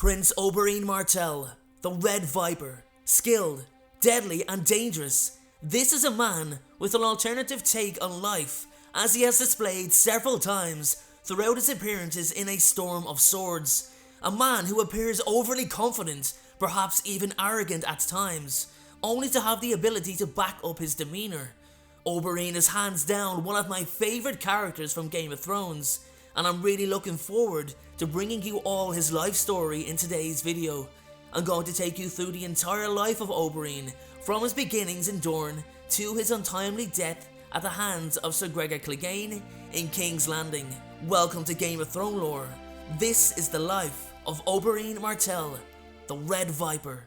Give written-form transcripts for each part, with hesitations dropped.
Prince Oberyn Martell, the Red Viper, skilled, deadly and dangerous. This is a man with an alternative take on life, as he has displayed several times throughout his appearances in A Storm of Swords. A man who appears overly confident, perhaps even arrogant at times, only to have the ability to back up his demeanour. Oberyn is hands down one of my favourite characters from Game of Thrones, and I'm really looking forward to bringing you all his life story in today's video. I'm going to take you through the entire life of Oberyn, from his beginnings in Dorne to his untimely death at the hands of Ser Gregor Clegane in King's Landing. Welcome to Game of Thronelore. This is the life of Oberyn Martell, the Red Viper.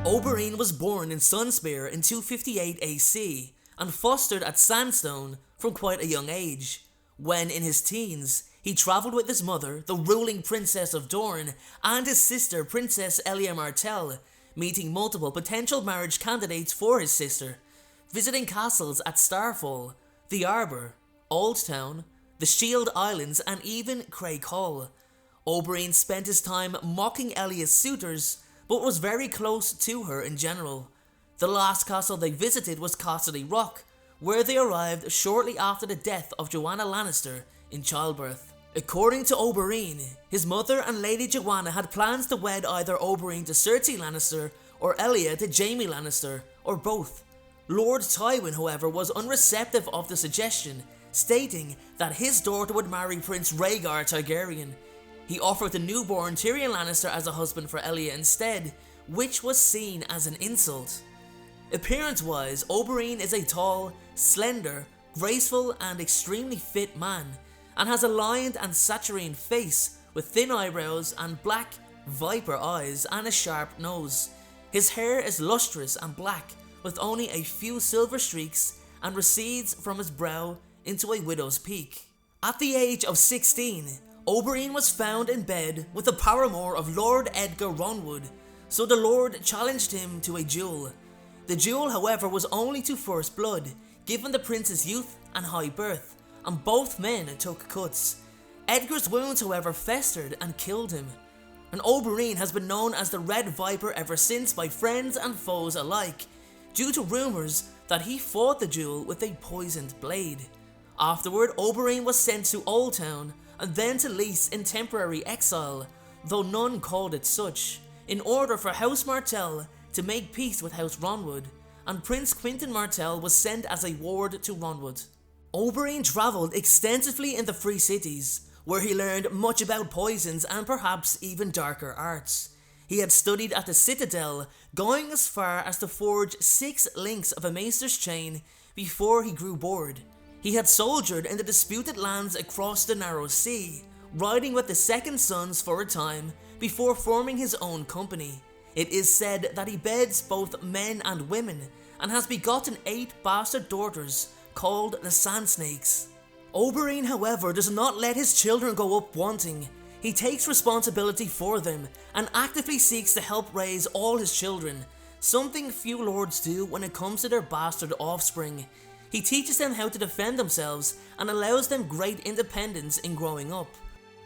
Oberyn was born in Sunspear in 258 AC and fostered at Sandstone from quite a young age. When in his teens, he travelled with his mother, the ruling princess of Dorne, and his sister, Princess Oberyn Martell, meeting multiple potential marriage candidates for his sister, visiting castles at Starfall, the Arbour, Oldtown, the Shield Islands and even Craig Hall. Oberyn spent his time mocking Elya's suitors, but was very close to her in general. The last castle they visited was Casterly Rock, where they arrived shortly after the death of Joanna Lannister in childbirth. According to Oberyn, his mother and Lady Joanna had plans to wed either Oberyn to Cersei Lannister or Elya to Jaime Lannister, or both. Lord Tywin, however, was unreceptive of the suggestion, stating that his daughter would marry Prince Rhaegar Targaryen. He offered the newborn Tyrion Lannister as a husband for Elya instead, which was seen as an insult. Appearance-wise, Oberyn is a tall, slender, graceful and extremely fit man, and has a lined and saturnine face with thin eyebrows and black, viper eyes and a sharp nose. His hair is lustrous and black, with only a few silver streaks, and recedes from his brow into a widow's peak. At the age of 16, Oberyn was found in bed with the paramour of Lord Edgar Ronwood, so the Lord challenged him to a duel. The duel, however, was only to first blood, given the prince's youth and high birth, and both men took cuts. Edgar's wounds, however, festered and killed him, and Oberyn has been known as the Red Viper ever since by friends and foes alike, due to rumours that he fought the duel with a poisoned blade. Afterward, Oberyn was sent to Oldtown, and then to Lys in temporary exile, though none called it such, in order for House Martell to make peace with House Ronwood, and Prince Quentyn Martell was sent as a ward to Ronwood. Oberyn travelled extensively in the Free Cities, where he learned much about poisons and perhaps even darker arts. He had studied at the Citadel, going as far as to forge 6 links of a maester's chain before he grew bored. He had soldiered in the disputed lands across the Narrow Sea, riding with the Second Sons for a time before forming his own company. It is said that he beds both men and women, and has begotten 8 bastard daughters called the Sand Snakes. Oberyn, however, does not let his children go up wanting. He takes responsibility for them, and actively seeks to help raise all his children, something few lords do when it comes to their bastard offspring. He teaches them how to defend themselves and allows them great independence in growing up.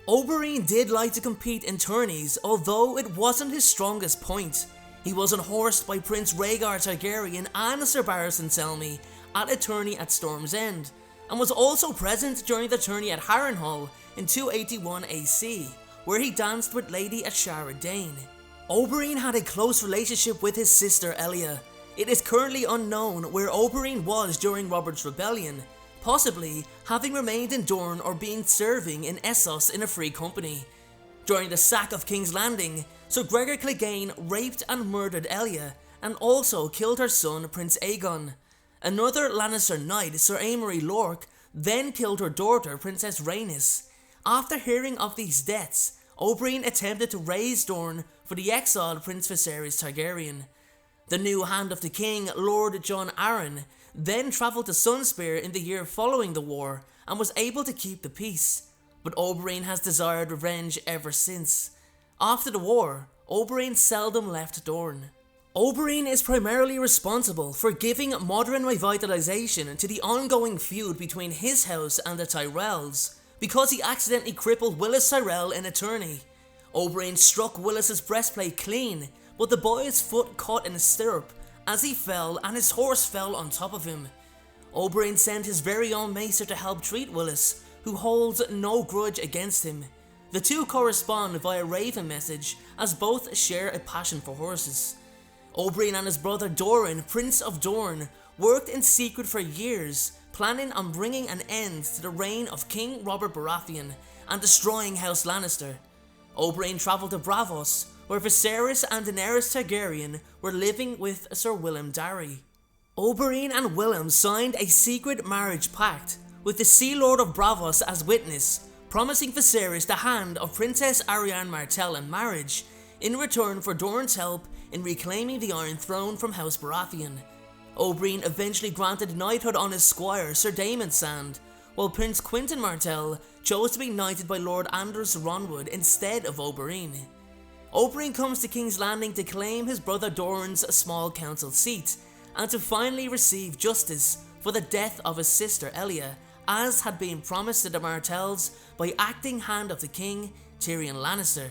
Oberyn did like to compete in tourneys, although it wasn't his strongest point. He was unhorsed by Prince Rhaegar Targaryen and Sir Barristan Selmy at a tourney at Storm's End, and was also present during the tourney at Harrenhal in 281 AC, where he danced with Lady Ashara Dane. Oberyn had a close relationship with his sister Elya. It is currently unknown where Oberyn was during Robert's Rebellion, possibly having remained in Dorne or being serving in Essos in a free company. During the sack of King's Landing, Ser Gregor Clegane raped and murdered Elya, and also killed her son Prince Aegon. Another Lannister knight, Sir Amory Lorch, then killed her daughter Princess Rhaenys. After hearing of these deaths, Oberyn attempted to raise Dorne for the exiled Prince Viserys Targaryen. The new Hand of the King, Lord Jon Arryn, then travelled to Sunspear in the year following the war and was able to keep the peace, but Oberyn has desired revenge ever since. After the war, Oberyn seldom left Dorne. Oberyn is primarily responsible for giving modern revitalization to the ongoing feud between his house and the Tyrells, because he accidentally crippled Willis Tyrell in a tourney. Oberyn struck Willis's breastplate clean, but the boy's foot caught in a stirrup as he fell and his horse fell on top of him. Oberyn sent his very own maester to help treat Willis, who holds no grudge against him. The two correspond via Raven message, as both share a passion for horses. Oberyn and his brother Doran, Prince of Dorne, worked in secret for years, planning on bringing an end to the reign of King Robert Baratheon and destroying House Lannister. Oberyn travelled to Braavos, where Viserys and Daenerys Targaryen were living with Sir Willem Darry. Oberyn and Willem signed a secret marriage pact, with the Sea Lord of Braavos as witness, promising Viserys the hand of Princess Oberyn Martell in marriage, in return for Dorne's help in reclaiming the Iron Throne from House Baratheon. Oberyn eventually granted knighthood on his squire Sir Daemon Sand, while Prince Quentyn Martell chose to be knighted by Lord Anders Ronwood instead of Oberyn. Oberyn comes to King's Landing to claim his brother Doran's small council seat, and to finally receive justice for the death of his sister Elia, as had been promised to the Martells by acting hand of the king, Tyrion Lannister.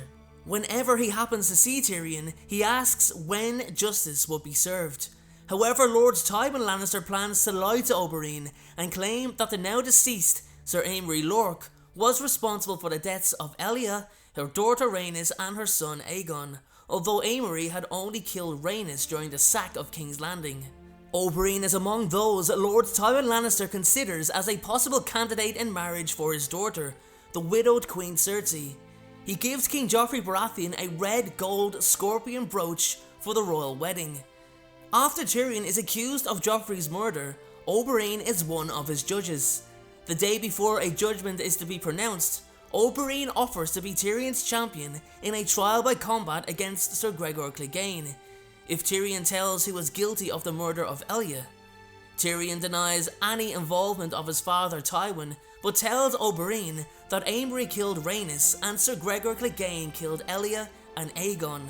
Whenever he happens to see Tyrion, he asks when justice will be served. However, Lord Tywin Lannister plans to lie to Oberyn and claim that the now deceased Sir Amory Lorch was responsible for the deaths of Elia, her daughter Rhaenys and her son Aegon, although Amory had only killed Rhaenys during the sack of King's Landing. Oberyn is among those Lord Tywin Lannister considers as a possible candidate in marriage for his daughter, the widowed Queen Cersei. He gives King Joffrey Baratheon a red gold scorpion brooch for the royal wedding. After Tyrion is accused of Joffrey's murder, Oberyn is one of his judges. The day before a judgment is to be pronounced, Oberyn offers to be Tyrion's champion in a trial by combat against Ser Gregor Clegane, if Tyrion tells he was guilty of the murder of Elia. Tyrion denies any involvement of his father Tywin, but tells Oberyn that Amory killed Rhaenys and Ser Gregor Clegane killed Elia and Aegon.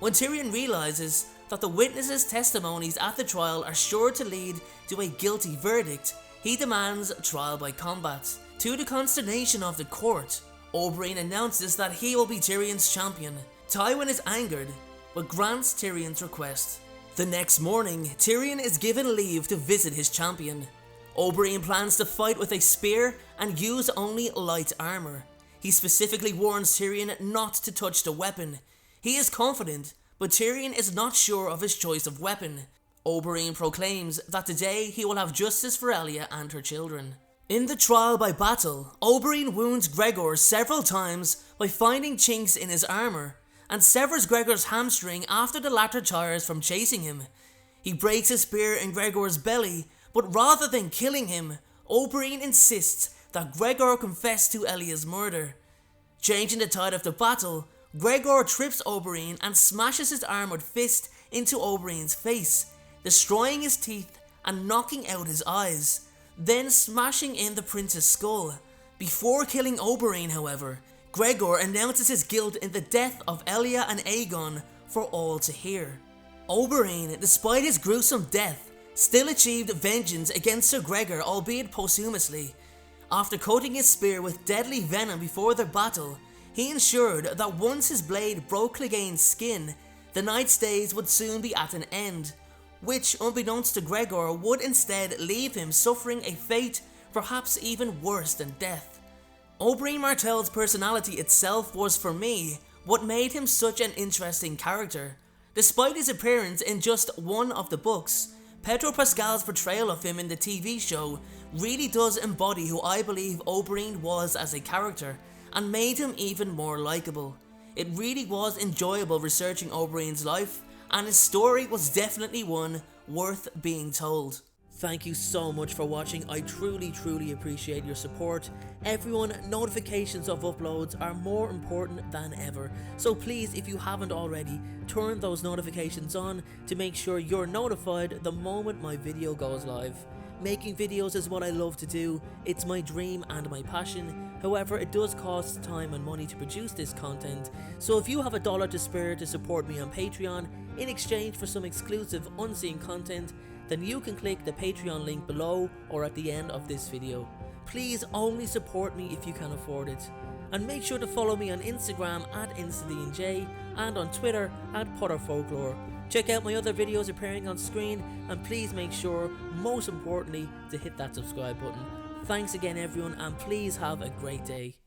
When Tyrion realizes that the witnesses' testimonies at the trial are sure to lead to a guilty verdict, he demands trial by combat. To the consternation of the court, Oberyn announces that he will be Tyrion's champion. Tywin is angered, but grants Tyrion's request. The next morning, Tyrion is given leave to visit his champion. Oberyn plans to fight with a spear and use only light armor. He specifically warns Tyrion not to touch the weapon. He is confident, but Tyrion is not sure of his choice of weapon. Oberyn proclaims that today he will have justice for Elia and her children. In the trial by battle, Oberyn wounds Gregor several times by finding chinks in his armor, and severs Gregor's hamstring after the latter tires from chasing him. He breaks a spear in Gregor's belly, but rather than killing him, Oberyn insists that Gregor confess to Elia's murder. Changing the tide of the battle, Gregor trips Oberyn and smashes his armoured fist into Oberyn's face, destroying his teeth and knocking out his eyes, then smashing in the prince's skull. Before killing Oberyn, however, Gregor announces his guilt in the death of Elia and Aegon for all to hear. Oberyn, despite his gruesome death, still achieved vengeance against Ser Gregor, albeit posthumously. After coating his spear with deadly venom before their battle, he ensured that once his blade broke Clegane's skin, the night's days would soon be at an end, which, unbeknownst to Gregor, would instead leave him suffering a fate perhaps even worse than death. Oberyn Martell's personality itself was, for me, what made him such an interesting character. Despite his appearance in just one of the books, Pedro Pascal's portrayal of him in the TV show really does embody who I believe Oberyn was as a character, and made him even more likeable. It really was enjoyable researching Oberyn's life, and his story was definitely one worth being told. Thank you so much for watching. I truly appreciate your support. Everyone, notifications of uploads are more important than ever, so please, if you haven't already, turn those notifications on to make sure you're notified the moment my video goes live. Making videos is what I love to do, it's my dream and my passion, However, it does cost time and money to produce this content, so if you have $1 to spare to support me on Patreon in exchange for some exclusive unseen content, then you can click the Patreon link below or at the end of this video. Please only support me if you can afford it. And make sure to follow me on Instagram at InstaDeanJ and on Twitter at PotterFolklore. Check out my other videos appearing on screen, and please make sure, most importantly, to hit that subscribe button. Thanks again everyone, and please have a great day.